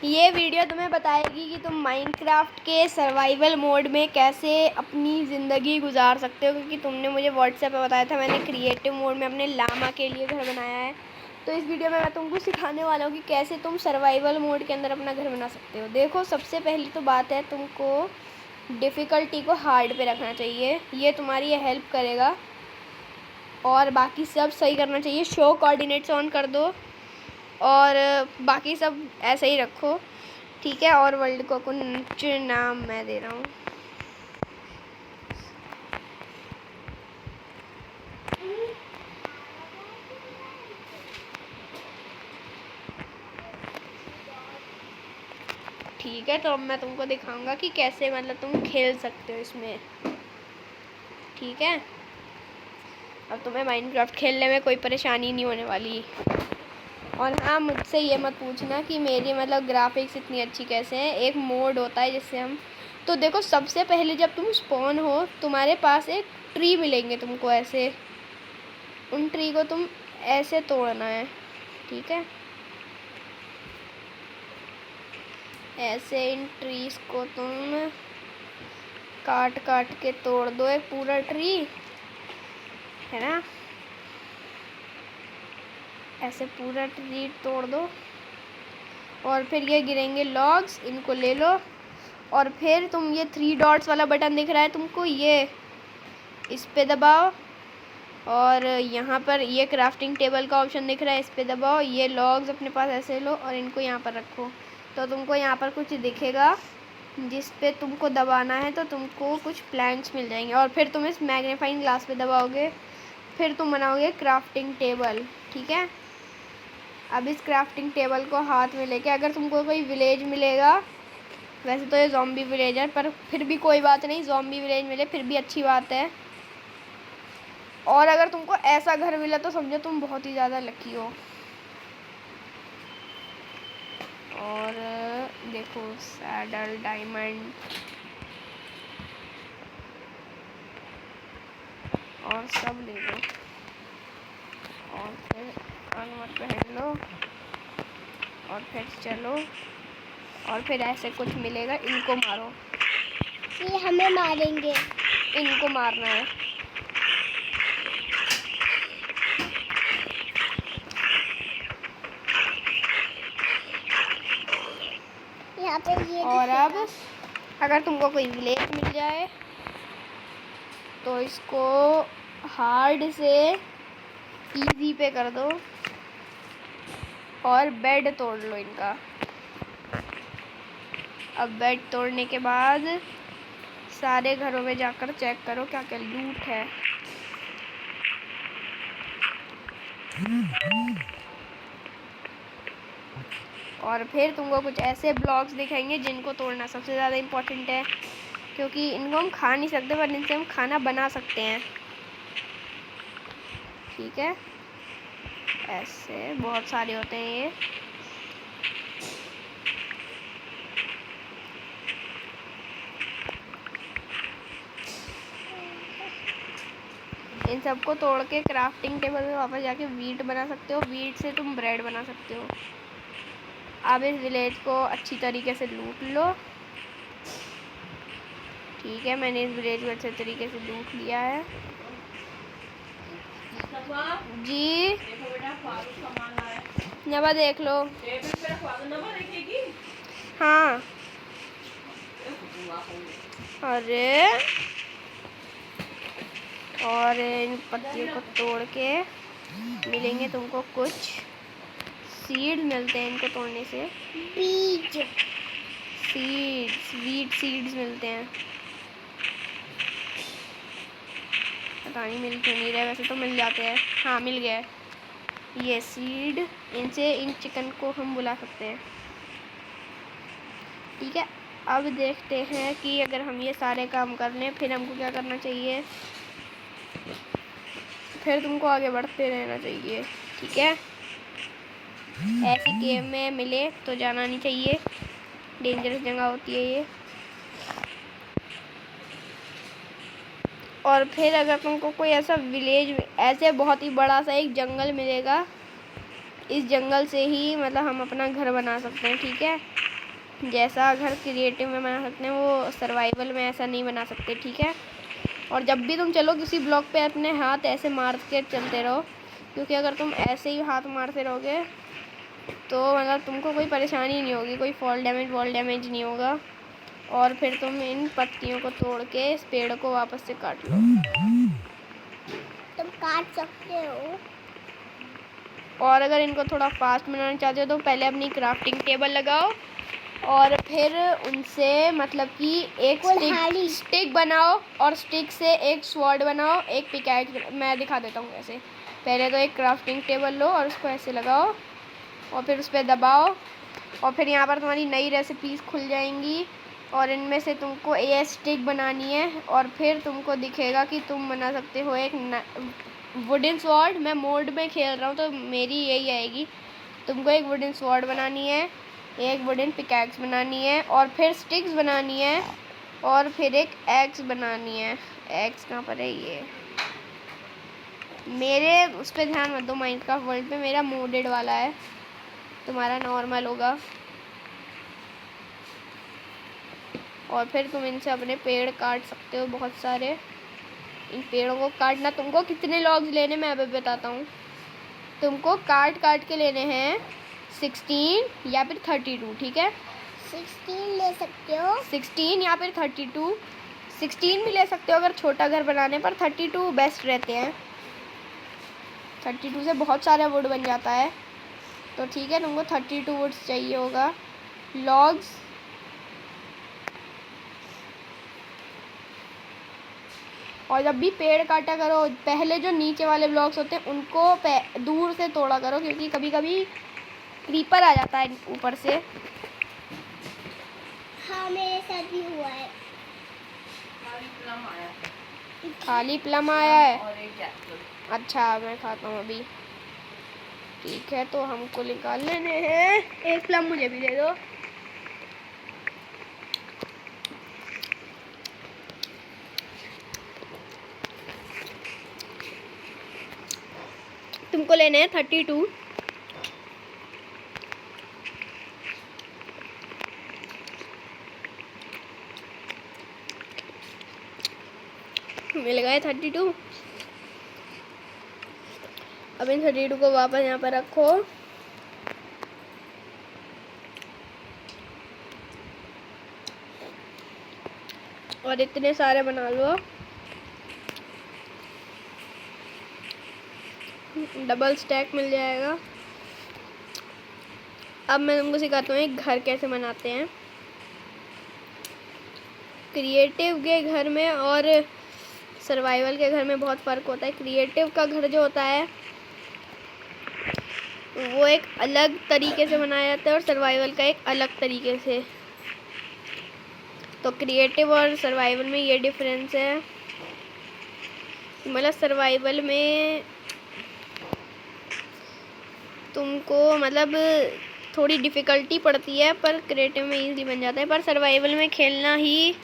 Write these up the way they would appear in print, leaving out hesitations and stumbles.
ये वीडियो तुम्हें बताएगी कि तुम माइनक्राफ्ट के सर्वाइवल मोड में कैसे अपनी ज़िंदगी गुजार सकते हो, क्योंकि तुमने मुझे व्हाट्सएप पे बताया था। मैंने क्रिएटिव मोड में अपने लामा के लिए घर बनाया है। तो इस वीडियो में मैं तुमको सिखाने वाला हूँ कि कैसे तुम सर्वाइवल मोड के अंदर अपना घर बना सकते हो। देखो, सबसे पहली तो बात है, तुमको डिफ़िकल्टी को हार्ड पे रखना चाहिए। ये तुम्हारी हेल्प करेगा और बाकी सब सही करना चाहिए। शो कोऑर्डिनेट्स ऑन कर दो और बाकी सब ऐसे ही रखो, ठीक है। और वर्ल्ड को कुछ नाम मैं दे रहा हूँ। ठीक है, तो अब मैं तुमको दिखाऊंगा कि कैसे मतलब तुम खेल सकते हो इसमें, ठीक है। अब तुम्हें माइनक्राफ्ट खेलने में कोई परेशानी नहीं होने वाली। और हाँ, मुझसे ये मत पूछना कि मेरी मतलब ग्राफिक्स इतनी अच्छी कैसे हैं। एक मोड होता है जिससे हम, तो देखो, सबसे पहले जब तुम स्पॉन हो तुम्हारे पास एक ट्री मिलेंगे तुमको ऐसे। उन ट्री को तुम ऐसे तोड़ना है, ठीक है। ऐसे इन ट्रीज को तुम काट काट के तोड़ दो, एक पूरा ट्री है ना। ऐसे पूरा ट्री तोड़ दो और फिर ये गिरेंगे लॉग्स, इनको ले लो। और फिर तुम ये 3 डॉट्स वाला बटन दिख रहा है तुमको, ये इस पे दबाओ। और यहाँ पर ये क्राफ्टिंग टेबल का ऑप्शन दिख रहा है, इस पे दबाओ। ये लॉग्स अपने पास ऐसे लो और इनको यहाँ पर रखो। तो तुमको यहाँ पर कुछ दिखेगा जिस पे तुमको दबाना है, तो तुमको कुछ प्लैंक्स मिल जाएंगे। और फिर तुम इस मैग्नीफाइंग ग्लास पे दबाओगे, फिर तुम बनाओगे क्राफ्टिंग टेबल, ठीक है। अब इस क्राफ्टिंग टेबल को हाथ में लेके, अगर तुमको कोई विलेज मिलेगा, वैसे तो ये ज़ॉम्बी विलेज है पर फिर भी कोई बात नहीं, ज़ॉम्बी विलेज मिले फिर भी अच्छी बात है। और अगर तुमको ऐसा घर मिला तो समझो तुम बहुत ही ज़्यादा लकी हो। और देखो, सैडल, डायमंड और सब ले लो और फिर आर्मर पहन लो और फिर चलो। और फिर ऐसे कुछ मिलेगा, इनको मारो। ये हमें मारेंगे, इनको मारना है। यहाँ पे ये और अब अगर तुमको कोई विलेज मिल जाए तो इसको हार्ड से इजी पे कर दो और बेड तोड़ लो इनका। अब बेड तोड़ने के बाद सारे घरों में जाकर चेक करो क्या क्या लूट है। और फिर तुमको कुछ ऐसे ब्लॉक्स दिखाएंगे जिनको तोड़ना सबसे ज़्यादा इम्पोर्टेंट है, क्योंकि इनको हम खा नहीं सकते पर इनसे हम खाना बना सकते हैं, ठीक है। ऐसे बहुत सारे होते हैं ये। इन सबको तोड़ के क्राफ्टिंग टेबल में वापस जाके वीट बना सकते हो। वीट से तुम ब्रेड बना सकते हो। अब इस विलेज को अच्छी तरीके से लूट लो, ठीक है। मैंने इस विलेज को अच्छे तरीके से लूट लिया है जी। नवा देख लो। हाँ, अरे और इन पत्तियों को तोड़ के मिलेंगे तुमको कुछ सीड, मिलते हैं इनको तोड़ने से। बीज, सीड्स, वीट सीड्स मिलते हैं। पता नहीं मिल क्यों नहीं रहे, वैसे तो मिल जाते हैं। हाँ, मिल गया ये सीड। इनसे इन चिकन को हम बुला सकते हैं, ठीक है। अब देखते हैं कि अगर हम ये सारे काम कर लें फिर हमको क्या करना चाहिए। फिर तुमको आगे बढ़ते रहना चाहिए, ठीक है। ऐसी गेम में मिले तो जाना नहीं चाहिए, डेंजरस जगह होती है ये। और फिर अगर तुमको कोई ऐसा विलेज, ऐसे बहुत ही बड़ा सा एक जंगल मिलेगा, इस जंगल से ही मतलब हम अपना घर बना सकते हैं, ठीक है। जैसा घर क्रिएटिव में बना सकते हैं वो सर्वाइवल में ऐसा नहीं बना सकते, ठीक है। और जब भी तुम चलो किसी ब्लॉक पे अपने हाथ ऐसे मार के चलते रहो, क्योंकि अगर तुम ऐसे ही हाथ मारते रहोगे तो मतलब तुमको कोई परेशानी नहीं होगी, कोई वॉल डैमेज नहीं होगा। और फिर तुम इन पत्तियों को तोड़ के इस पेड़ को वापस से काट लो। तुम काट सकते हो। और अगर इनको थोड़ा फास्ट बनाना चाहते हो तो पहले अपनी क्राफ्टिंग टेबल लगाओ और फिर उनसे मतलब कि एक स्टिक बनाओ और स्टिक से एक स्वॉर्ड बनाओ, एक पिकैक्स। मैं दिखा देता हूँ कैसे। पहले तो एक क्राफ्टिंग टेबल लो और उसको ऐसे लगाओ और फिर उस पर दबाओ और फिर यहाँ पर तुम्हारी नई रेसिपीज़ खुल जाएंगी और इनमें से तुमको ये स्टिक बनानी है और फिर तुमको दिखेगा कि तुम बना सकते हो एक वुडन स्वॉर्ड। मैं मोड में खेल रहा हूँ तो मेरी यही आएगी। तुमको एक वुडन स्वॉर्ड बनानी है, एक वुडन पिकैक्स बनानी है और फिर स्टिक्स बनानी है और फिर एक एक्स बनानी है। एक्स कहाँ पर है? ये मेरे उस पर ध्यान मत दो, माइनक्राफ्ट वर्ल्ड पे मेरा मोडेड वाला है, तुम्हारा नॉर्मल होगा। और फिर तुम इनसे अपने पेड़ काट सकते हो बहुत सारे। इन पेड़ों को काटना, तुमको कितने लॉग्स लेने मैं अभी बताता हूँ। तुमको काट के लेने हैं 16 या फिर 32, ठीक है। 16 ले सकते हो। 16 या फिर 32। 16 भी ले सकते हो अगर छोटा घर बनाने पर, 32 बेस्ट रहते हैं। 32 से बहुत सारा वुड बन जाता है, तो ठीक है तुमको 32 वुड्स चाहिए होगा। लॉग्स और जब भी पेड़ काटा करो पहले जो नीचे वाले ब्लॉक्स होते हैं उनको दूर से तोड़ा करो, क्योंकि कभी कभी क्रीपर आ जाता है ऊपर से। हाँ मेरे साथ भी हुआ है। खाली प्लम आया है। अच्छा मैं खाता हूँ अभी। ठीक है तो हमको निकाल लेने हैं। एक प्लम मुझे भी दे दो। तुमको लेने हैं 32। मिल गए 32। अब इन 32 को वापस यहाँ पर रखो। और इतने सारे बना लो, डबल स्टैक मिल जाएगा। अब मैं तुमको सिखाता हूँ एक घर कैसे बनाते हैं। क्रिएटिव के घर में और सर्वाइवल के घर में बहुत फ़र्क होता है। क्रिएटिव का घर जो होता है वो एक अलग तरीके से बनाया जाता है और सर्वाइवल का एक अलग तरीके से। तो क्रिएटिव और सर्वाइवल में ये डिफरेंस है। मतलब सर्वाइवल में तुमको मतलब थोड़ी डिफ़िकल्टी पड़ती है, पर क्रिएटिव में इजीली बन जाता है। पर सर्वाइवल में खेलना ही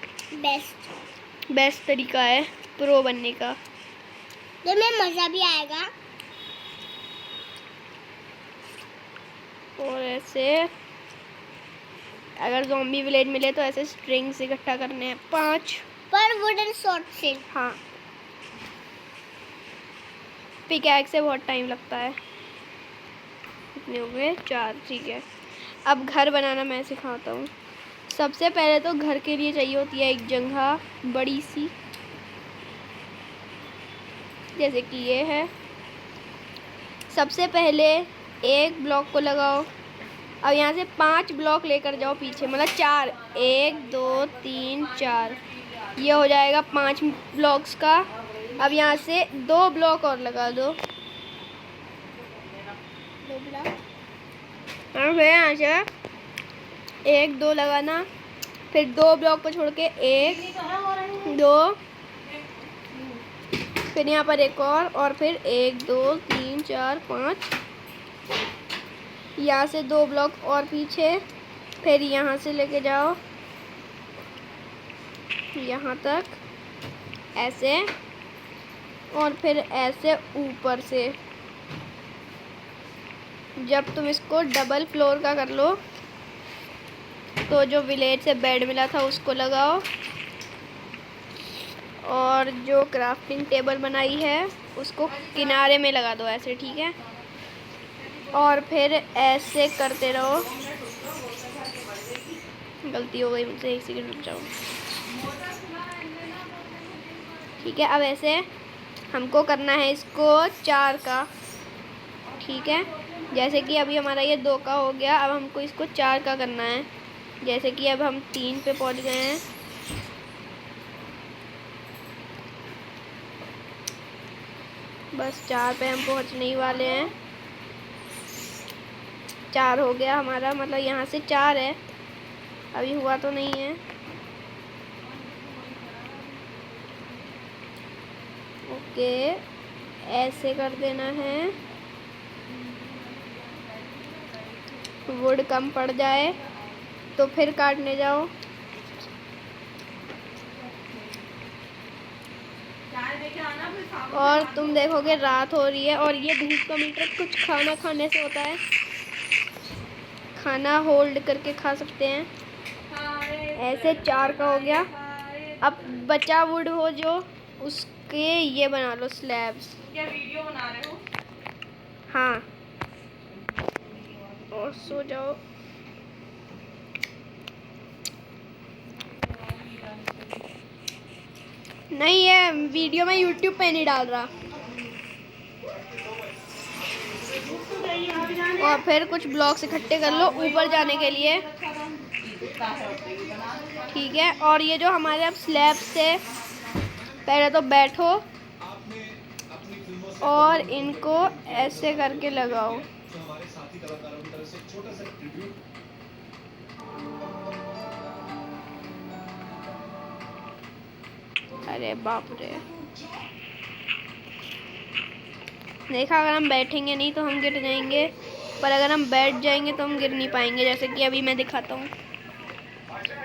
बेस्ट तरीका है प्रो बनने का। तो में मज़ा भी आएगा। और ऐसे अगर ज़ॉम्बी विलेज मिले तो ऐसे स्ट्रिंग्स इकट्ठा करने हैं 5 पर वुडन शॉट से। हाँ, पिकैक्स से बहुत टाइम लगता है। कितने हो गए? 4, ठीक है। अब घर बनाना मैं सिखाता हूँ। सबसे पहले तो घर के लिए चाहिए होती है एक जगह बड़ी सी, जैसे कि ये है। सबसे पहले एक ब्लॉक को लगाओ। अब यहाँ से 5 ब्लॉक लेकर जाओ पीछे, मतलब 4, 1 2 3 4, ये हो जाएगा 5 ब्लॉक्स का। अब यहाँ से 2 ब्लॉक और लगा दो। और फिर यहाँ से 1 2 लगाना, फिर 2 ब्लॉक को छोड़ के 1 2, फिर यहाँ पर एक और फिर 1 2 3 4 5, यहाँ से 2 ब्लॉक और पीछे, फिर यहाँ से लेके जाओ यहाँ तक ऐसे, और फिर ऐसे ऊपर से। जब तुम इसको डबल फ्लोर का कर लो तो जो विलेज से बेड मिला था उसको लगाओ, और जो क्राफ्टिंग टेबल बनाई है उसको किनारे में लगा दो ऐसे, ठीक है। और फिर ऐसे करते रहो। गलती हो गई मुझसे, 1 सेकंड रुक जाओ। ठीक है, अब ऐसे हमको करना है इसको 4 का, ठीक है। जैसे कि अभी हमारा ये 2 का हो गया, अब हमको इसको 4 का करना है। जैसे कि अब हम 3 पे पहुंच गए हैं। बस 4 पे हम पहुंचने ही वाले हैं। 4 हो गया हमारा, मतलब यहाँ से 4 है, अभी हुआ तो नहीं है। ओके, ऐसे कर देना है। वुड कम पड़ जाए तो फिर काटने जाओ। और तुम देखोगे रात हो रही है, और ये धूप का मीटर कुछ खाना खाने से होता है। खाना होल्ड करके खा सकते हैं। ऐसे 4 का हो गया। अब बचा वुड हो जो, उसके ये बना लो स्लैब्स। क्या वीडियो बना रहे हो? हाँ, और सो जाओ। नहीं, ये वीडियो मैं यूट्यूब पे नहीं डाल रहा। और फिर कुछ ब्लॉक्स इकट्ठे कर लो ऊपर जाने के लिए, ठीक है। और ये जो हमारे अब स्लैब्स थे, पहले तो बैठो और इनको ऐसे करके लगाओ। अरे बाप रे, देखा, अगर हम बैठेंगे नहीं तो हम गिर जाएंगे, पर अगर हम बैठ जाएंगे तो हम गिर नहीं पाएंगे। जैसे कि अभी मैं दिखाता हूँ,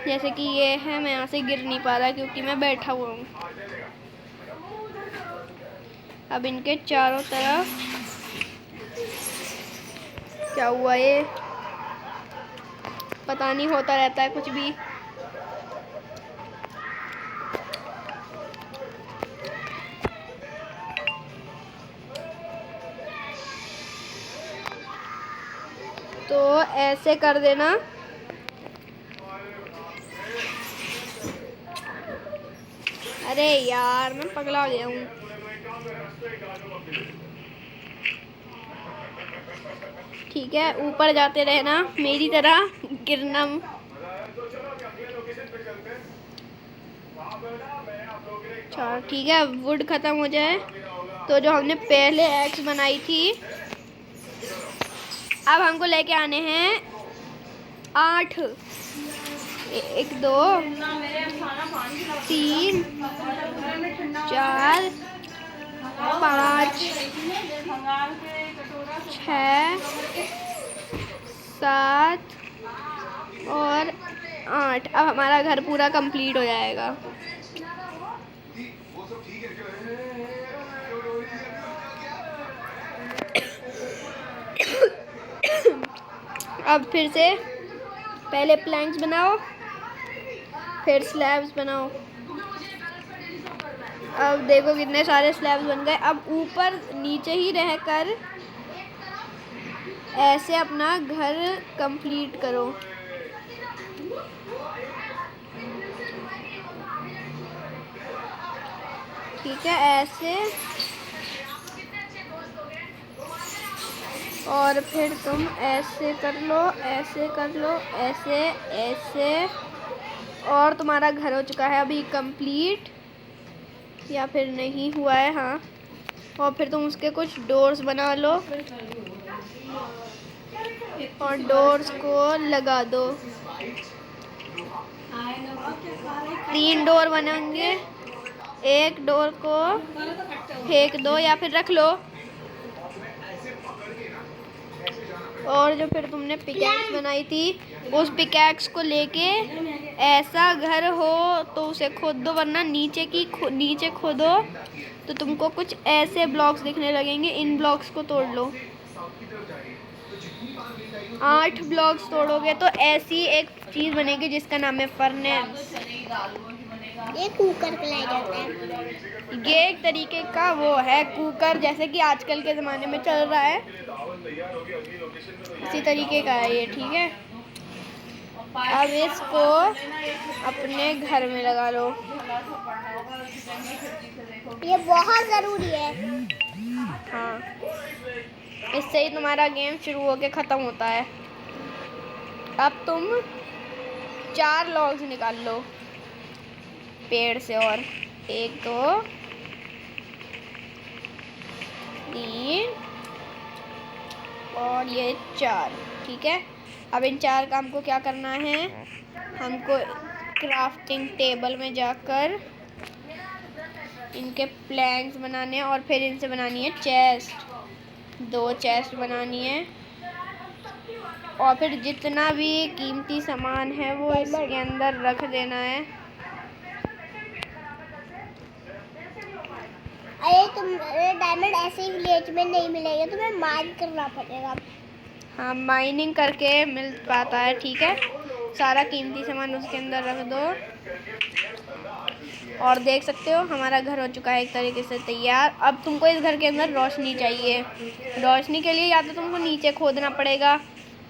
जैसे कि ये है, मैं यहाँ से गिर नहीं पा रहा क्योंकि मैं बैठा हुआ हूँ। अब इनके चारों तरफ क्या हुआ, ये पता नहीं, होता रहता है कुछ भी। तो ऐसे कर देना। अरे यार, मैं पगला गया हूँ। ठीक है, ऊपर जाते रहना मेरी तरह, गिरना। अच्छा ठीक है, वुड ख़त्म हो जाए तो जो हमने पहले एक्स बनाई थी, अब हमको लेके आने हैं 8। 1 2 3 4 5 6 7 और 8। अब हमारा घर पूरा कंप्लीट हो जाएगा। अब फिर से पहले प्लैंक्स बनाओ, फिर स्लैब्स बनाओ। अब देखो कितने सारे स्लैब्स बन गए। अब ऊपर नीचे ही रहकर ऐसे अपना घर कंप्लीट करो। ठीक है, ऐसे। और फिर तुम ऐसे कर लो, ऐसे कर लो, ऐसे ऐसे। और तुम्हारा घर हो चुका है अभी कंप्लीट, या फिर नहीं हुआ है? हाँ। और फिर तुम उसके कुछ डोर्स बना लो और डोर्स को लगा दो। 3 डोर बनेंगे। एक डोर को फेंक दो या फिर रख लो। और जो फिर तुमने पिकैक्स बनाई थी, उस पिकैक्स को लेके ऐसा घर हो तो उसे खोद दो, वरना नीचे खोदो तो तुमको कुछ ऐसे ब्लॉक्स दिखने लगेंगे। इन ब्लॉक्स को तोड़ लो। 8 ब्लॉक्स तोड़ोगे तो ऐसी एक चीज़ बनेगी जिसका नाम है फर्नेस। ये कुकर कहलाया जाता है। ये एक तरीके का वो है कुकर, जैसे कि आजकल के ज़माने में चल रहा है, इसी तरीके का है ये। ठीक है, अब इसको अपने घर में लगा लो। ये बहुत ज़रूरी है। हाँ, इससे ही तुम्हारा गेम शुरू होके ख़त्म होता है। अब तुम 4 लॉग्स निकाल लो पेड़ से, और 1 2 3 और ये 4। ठीक है, अब इन 4 काम को क्या करना है, हमको क्राफ्टिंग टेबल में जाकर इनके प्लैंक्स बनाने हैं और फिर इनसे बनानी है चेस्ट। 2 चेस्ट बनानी है और फिर जितना भी कीमती सामान है वो इसके अंदर रख देना है। अरे डायमंड ऐसे ही विलेज में नहीं मिलेगा, तुम्हें माइन करना पड़ेगा। हाँ, माइनिंग करके मिल पाता है। ठीक है, सारा कीमती सामान उसके अंदर रख दो और देख सकते हो हमारा घर हो चुका है एक तरीके से तैयार। अब तुमको इस घर के अंदर रोशनी चाहिए। रोशनी के लिए या तो तुमको नीचे खोदना पड़ेगा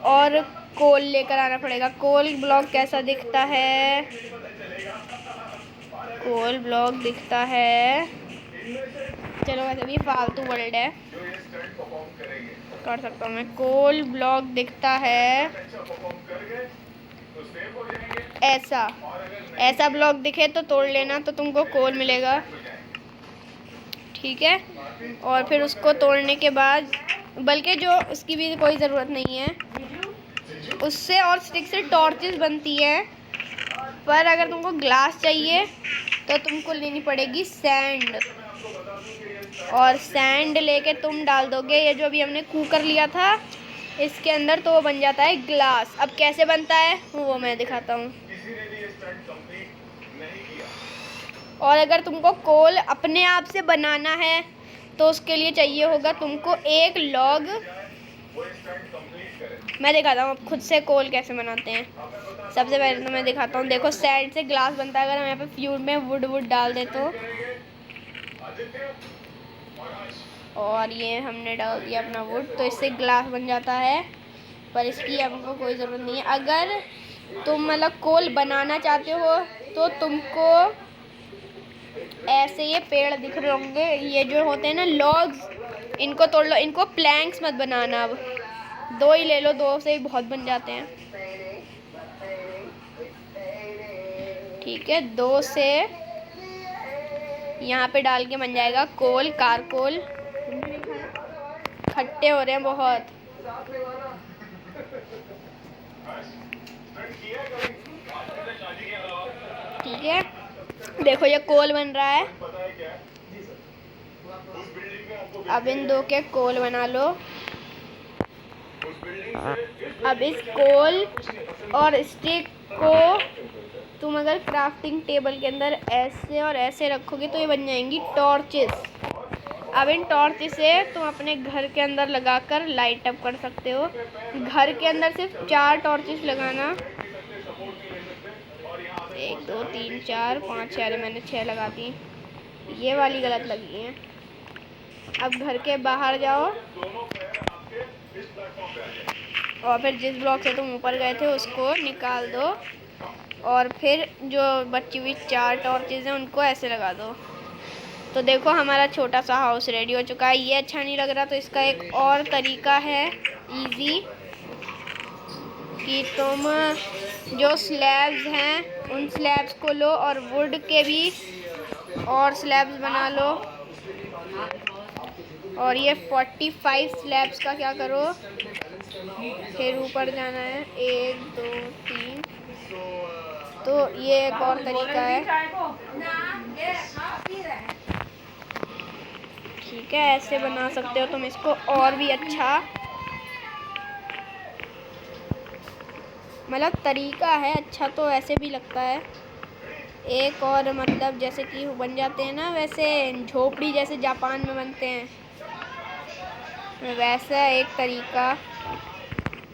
और कोल लेकर आना पड़ेगा। कोल ब्लॉक कैसा दिखता है? कोल ब्लॉक दिखता है, चलो वैसे भी फालतू वर्ड है, कर सकता हूँ मैं। कोल ब्लॉक दिखता है ऐसा ब्लॉक दिखे तो तोड़ लेना, तो तुमको कोल मिलेगा। ठीक है, और फिर उसको तोड़ने के बाद, बल्कि जो उसकी भी कोई ज़रूरत नहीं है, उससे और स्टिक से टॉर्चेस बनती है। पर अगर तुमको ग्लास चाहिए तो तुमको लेनी पड़ेगी सैंड, और सैंड लेके तुम डाल दोगे ये जो अभी हमने कुकर लिया था इसके अंदर, तो वो बन जाता है ग्लास। अब कैसे बनता है वो मैं दिखाता हूँ। और अगर तुमको कोल अपने आप से बनाना है तो उसके लिए चाहिए होगा तुमको 1 लॉग। मैं दिखाता हूँ अब खुद से कोल कैसे बनाते हैं। सबसे पहले तो मैं दिखाता हूँ, देखो सैंड से ग्लास बनता है। अगर हम यहाँ पे फ्यूल में वुड डाल दे तो, और ये हमने डाल दिया अपना वुड, तो इससे ग्लास बन जाता है। पर इसकी हमको कोई ज़रूरत नहीं है। अगर तुम मतलब कोल बनाना चाहते हो तो तुमको ऐसे ये पेड़ दिख रहे होंगे, ये जो होते हैं ना लॉग्स, इनको तोड़ लो। इनको प्लैंक्स मत बनाना, अब 2 ही ले लो, 2 से ही बहुत बन जाते हैं। ठीक है, 2 से यहाँ पे डाल के बन जाएगा कोल, कारकोल। खट्टे हो रहे हैं बहुत। ठीक है, देखो ये कोल बन रहा है। अब इन 2 के कोल बना लो। अब इस कोल और स्टिक को तुम अगर क्राफ्टिंग टेबल के अंदर ऐसे और ऐसे रखोगे तो ये बन जाएंगी टॉर्चेस। अब इन टॉर्च से तुम अपने घर के अंदर लगाकर लाइट अप कर सकते हो। घर के अंदर सिर्फ 4 टॉर्चेस लगाना, 1 2 3 4 5 6, मैंने 6 लगा दी, ये वाली गलत लगी है। अब घर के बाहर जाओ और फिर जिस ब्लॉक से तुम ऊपर गए थे उसको निकाल दो, और फिर जो बची हुई 4 टॉर्चेस हैं उनको ऐसे लगा दो। तो देखो हमारा छोटा सा हाउस रेडी हो चुका है। ये अच्छा नहीं लग रहा तो इसका एक और तरीका है इजी, कि तुम जो स्लैब्स हैं उन स्लैब्स को लो और वुड के भी और स्लैब्स बना लो। और ये 45 स्लैब्स का क्या करो, फिर ऊपर जाना है 1 2 3। तो ये एक और तरीका है। ठीक है, ऐसे बना सकते हो तुम इसको और भी अच्छा, मतलब तरीका है अच्छा, तो ऐसे भी लगता है। एक और मतलब जैसे कि बन जाते हैं ना वैसे झोपड़ी जैसे जापान में बनते हैं, वैसा एक तरीका।